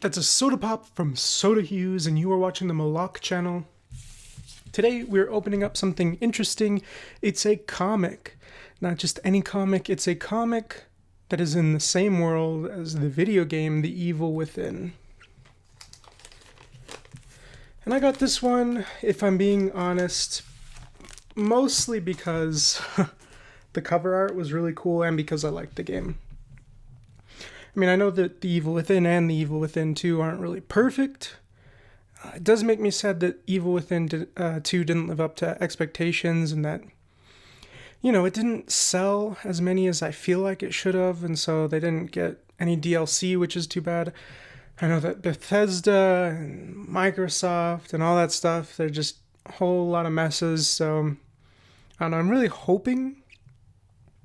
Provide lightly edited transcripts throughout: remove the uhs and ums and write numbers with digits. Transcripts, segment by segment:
That's a soda pop from Soda Hughes, and you are watching the Malak channel. Today we're opening up something interesting. It's a comic. Not just any comic, it's a comic that is in the same world as the video game, The Evil Within. And I got this one, if I'm being honest, mostly because the cover art was really cool and because I liked the game. I mean, I know that The Evil Within and The Evil Within 2 aren't really perfect. It does make me sad that Evil Within 2 didn't live up to expectations and that, it didn't sell as many as I feel like it should have, and so they didn't get any DLC, which is too bad. I know that Bethesda and Microsoft and all that stuff, they're just a whole lot of messes, so I don't know, I'm really hoping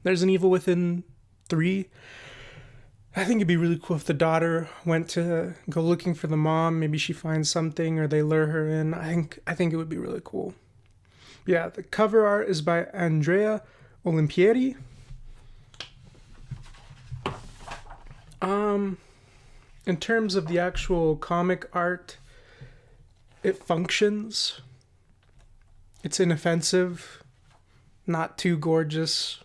there's an Evil Within 3. I think it'd be really cool if the daughter went to go looking for the mom. Maybe she finds something or they lure her in. I think it would be really cool. Yeah, the cover art is by Andrea Olimpieri. In terms of the actual comic art, it functions. It's inoffensive, not too gorgeous,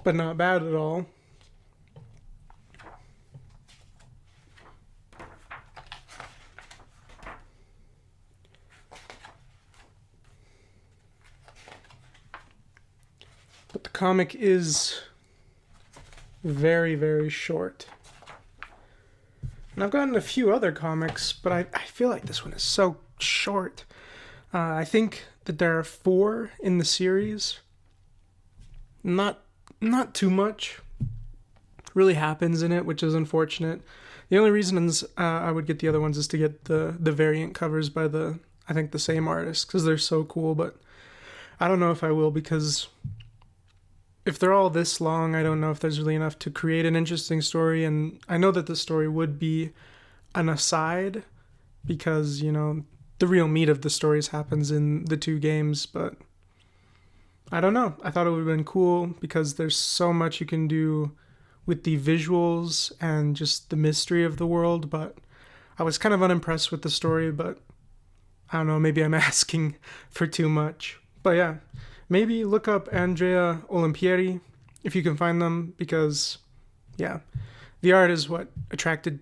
but not bad at all. But the comic is very, very short. And I've gotten a few other comics, but I feel like this one is so short. I think that there are 4 in the series. Not too much really happens in it, which is unfortunate. The only reasons I would get the other ones is to get the variant covers by the same artist, because they're so cool, but I don't know if I will, because if they're all this long, I don't know if there's really enough to create an interesting story, and I know that the story would be an aside, because, the real meat of the stories happens in the 2 games, but I don't know. I thought it would have been cool because there's so much you can do with the visuals and just the mystery of the world, but I was kind of unimpressed with the story, but I don't know, maybe I'm asking for too much. But yeah, maybe look up Andrea Olimpieri if you can find them, because yeah, the art is what attracted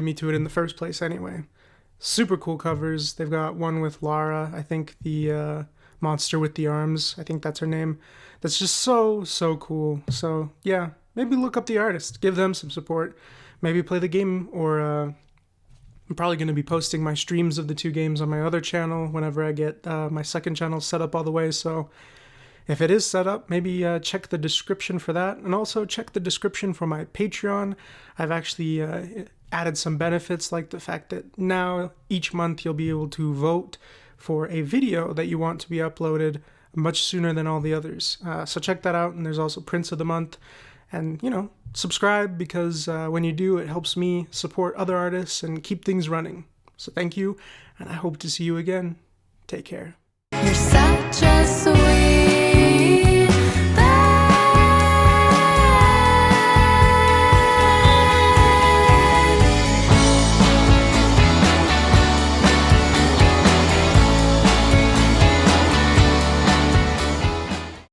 me to it in the first place anyway. Super cool covers. They've got one with Lara, I think the monster with the arms, I think that's her name. That's just so cool. So yeah, maybe look up the artist, give them some support, maybe play the game, or I'm probably going to be posting my streams of the 2 games on my other channel whenever I get my second channel set up all the way. So if it is set up, maybe check the description for that, and also check the description for my Patreon. I've actually added some benefits, like the fact that now each month you'll be able to vote for a video that you want to be uploaded much sooner than all the others. So check that out, and there's also Prince of the Month. And, subscribe, because when you do, it helps me support other artists and keep things running. So thank you, and I hope to see you again. Take care. You're such a sweet